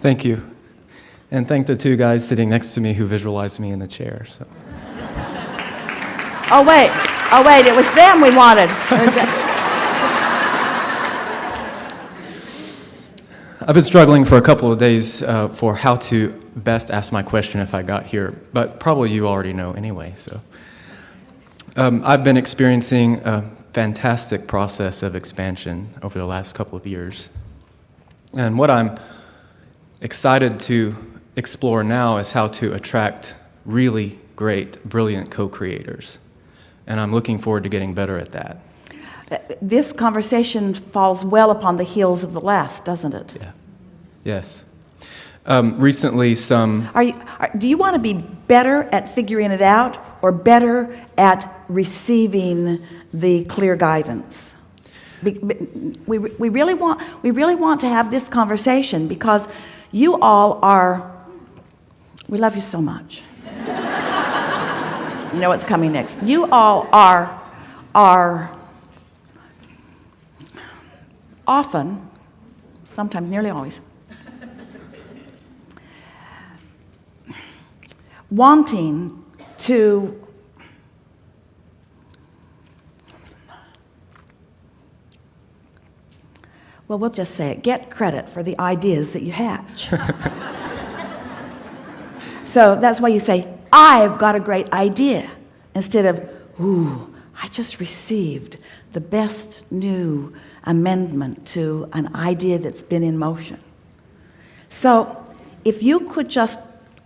Thank you. And thank the two guys sitting next to me who visualized me in the chair. So. Oh, wait, it was them we wanted. I've been struggling for a couple of days for how to best ask my question if I got here, but probably you already know anyway. So, I've been experiencing a fantastic process of expansion over the last couple of years. And what I'm excited to explore now is how to attract really great, brilliant co-creators. And I'm looking forward to getting better at that. This conversation falls well upon the heels of the last, doesn't it? Yeah. Yes. Recently, Do you want to be better at figuring it out or better at receiving the clear guidance? We really want to have this conversation because you all are. We love you so much. You know what's coming next. You all are often, sometimes, nearly always, wanting to we'll just say it, get credit for the ideas that you hatch. So that's why you say, I've got a great idea, instead of, ooh, I just received the best new amendment to an idea that's been in motion. So if you could just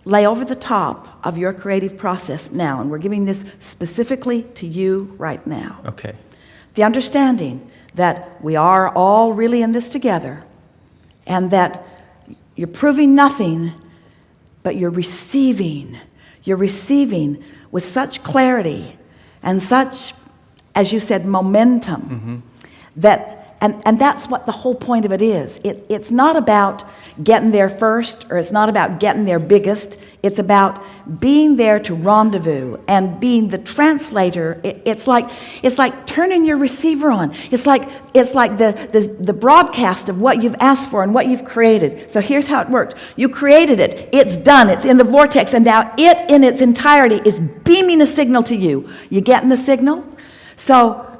lay over the top of your creative process now, and we're giving this specifically to you right now. Okay. The understanding that we are all really in this together, and that you're proving nothing, but you're receiving with such clarity and such, as you said, momentum, that and that's what the whole point of it is. It's not about getting there first, or it's not about getting there biggest. It's about being there to rendezvous and being the translator. It's like turning your receiver on. It's like the broadcast of what you've asked for and what you've created. So here's how it worked. You created it. It's done. It's in the vortex, and now it in its entirety is beaming a signal to you. You getting the signal?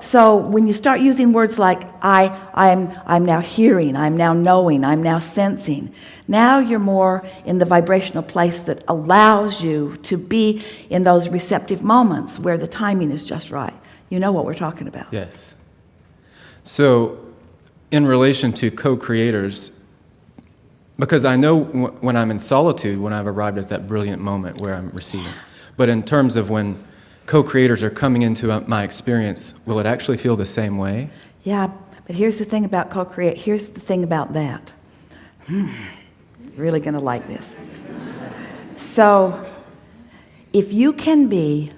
So when you start using words like I'm now hearing, I'm now knowing, I'm now sensing, now you're more in the vibrational place that allows you to be in those receptive moments where the timing is just right. You know what we're talking about. Yes. So in relation to co-creators, because I know when I'm in solitude, when I've arrived at that brilliant moment where I'm receiving, but in terms of when co-creators are coming into my experience, will it actually feel the same way? Yeah, but here's the thing about co-create. Here's the thing about that. You're really going to like this. So, if you can be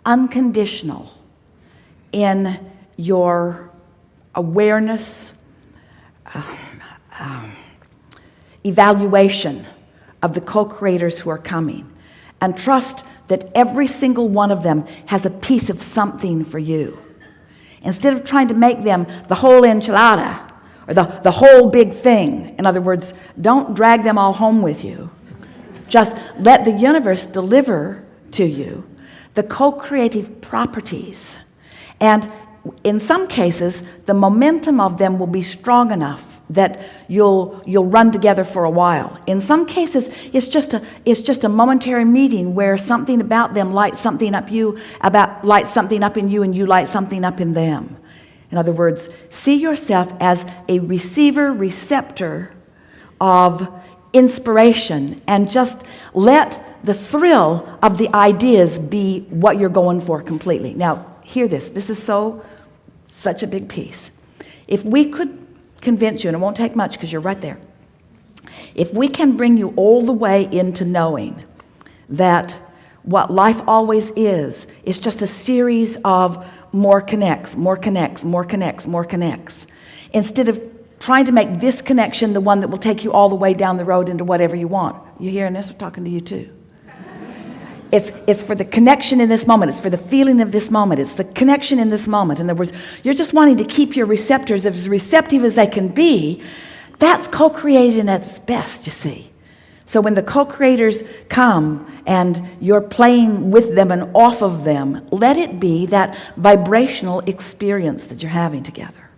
unconditional in your awareness, evaluation of the co-creators who are coming, and trust that every single one of them has a piece of something for you. Instead of trying to make them the whole enchilada or the whole big thing. In other words, don't drag them all home with you. Just let the universe deliver to you the co-creative properties. And in some cases, the momentum of them will be strong enough that you'll run together for a while. In some cases, it's just a momentary meeting where something about them lights something up in you, and you light something up in them. In other words, see yourself as a receptor of inspiration, and just let the thrill of the ideas be what you're going for completely. Now, hear this. This is such a big piece. If we could convince you, and it won't take much because you're right there, if we can bring you all the way into knowing that what life always is just a series of more connects, instead of trying to make this connection the one that will take you all the way down the road into whatever you want. You hearing this? We're talking to you too. It's for the connection in this moment. It's for the feeling of this moment. It's the connection in this moment. In other words, you're just wanting to keep your receptors as receptive as they can be That's co-creating at its best, you see. So when the co-creators come and you're playing with them and off of them, let it be that vibrational experience that you're having together.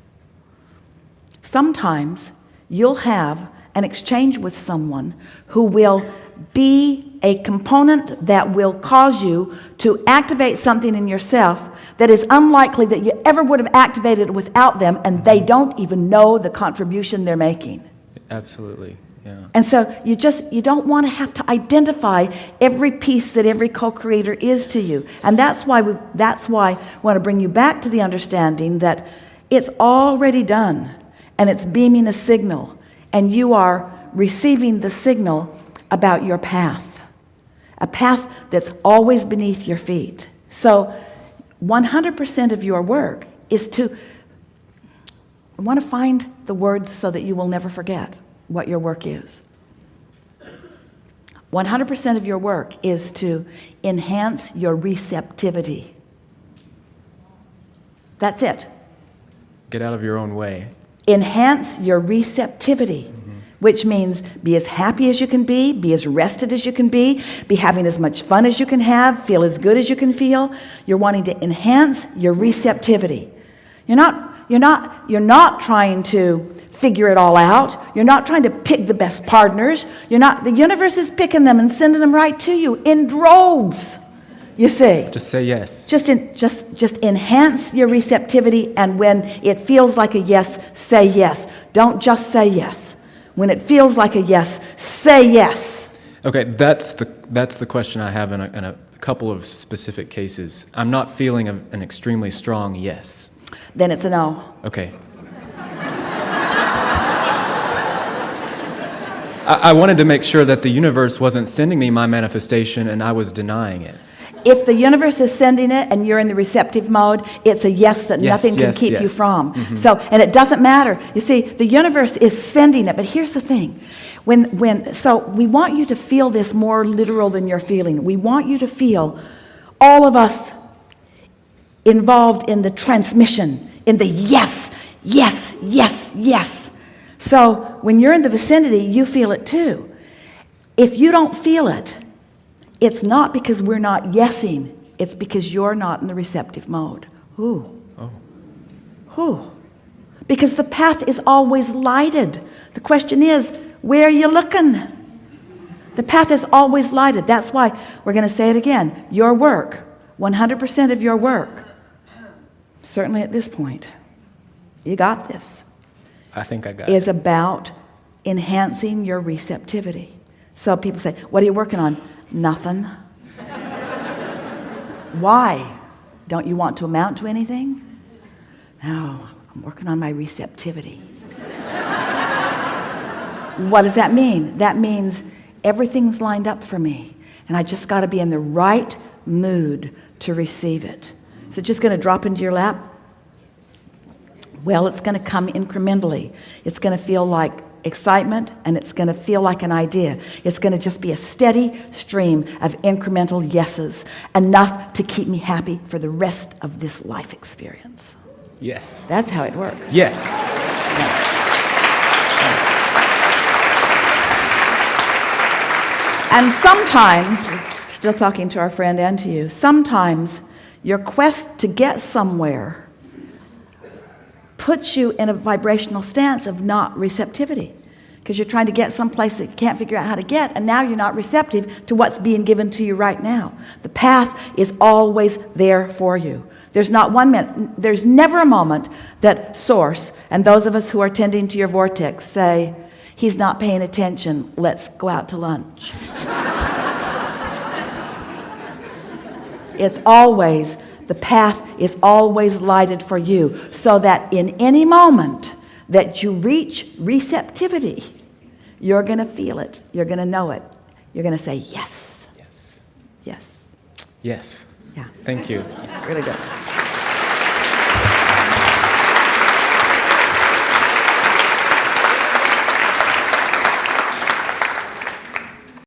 Sometimes you'll have an exchange with someone who will be a component that will cause you to activate something in yourself that is unlikely that you ever would have activated without them, and they don't even know the contribution they're making. Absolutely, yeah. And so you don't want to have to identify every piece that every co-creator is to you. And that's why I want to bring you back to the understanding that it's already done, and it's beaming a signal, and you are receiving the signal about your path, a path that's always beneath your feet. So 100% of your work is to, I want to find the words so that you will never forget what your work is. 100% of your work is to enhance your receptivity. That's it. Get out of your own way. Enhance your receptivity, which means be as happy as you can be as rested as you can be having as much fun as you can have, feel as good as you can feel. You're wanting to enhance your receptivity. You're not trying to figure it all out. You're not trying to pick the best partners. The universe is picking them and sending them right to you in droves. You see. Just say yes. Just enhance your receptivity, and when it feels like a yes, say yes. Don't just say yes. When it feels like a yes, say yes. Okay, that's the question I have in a couple of specific cases. I'm not feeling an extremely strong yes. Then it's a no. Okay. I wanted to make sure that the universe wasn't sending me my manifestation and I was denying it. If the universe is sending it and you're in the receptive mode, it's a yes that nothing can keep you from. Mm-hmm. So, and it doesn't matter. You see, the universe is sending it, but here's the thing. So we want you to feel this more literal than you're feeling. We want you to feel all of us involved in the transmission, in the yes, yes, yes, yes. So when you're in the vicinity, you feel it too. If you don't feel it, it's not because we're not yesing. It's because you're not in the receptive mode. Ooh. Oh. Ooh. Because the path is always lighted. The question is, where are you looking? The path is always lighted. That's why we're going to say it again. Your work, 100% of your work, certainly at this point, you got this. I think I got is it. about enhancing your receptivity. So people say, what are you working on? Nothing. Why? Don't you want to amount to anything? No, I'm working on my receptivity. What does that mean? That means everything's lined up for me, and I just got to be in the right mood to receive it. Is it just going to drop into your lap? Well, it's going to come incrementally. It's going to feel like excitement, and it's going to feel like an idea. It's going to just be a steady stream of incremental yeses, enough to keep me happy for the rest of this life experience. Yes. That's how it works. Yes. Yeah. And sometimes, still talking to our friend and to you, sometimes your quest to get somewhere puts you in a vibrational stance of not receptivity, because you're trying to get someplace that you can't figure out how to get, and now you're not receptive to what's being given to you right now. The path is always there for you. There's not 1 minute, there's never a moment that Source and those of us who are tending to your vortex say, he's not paying attention, let's go out to lunch. It's always, the path is always lighted for you, so that in any moment that you reach receptivity, you're going to feel it. You're going to know it. You're going to say yes. Yes. Yes. Yes. Yeah. Thank you. Really good.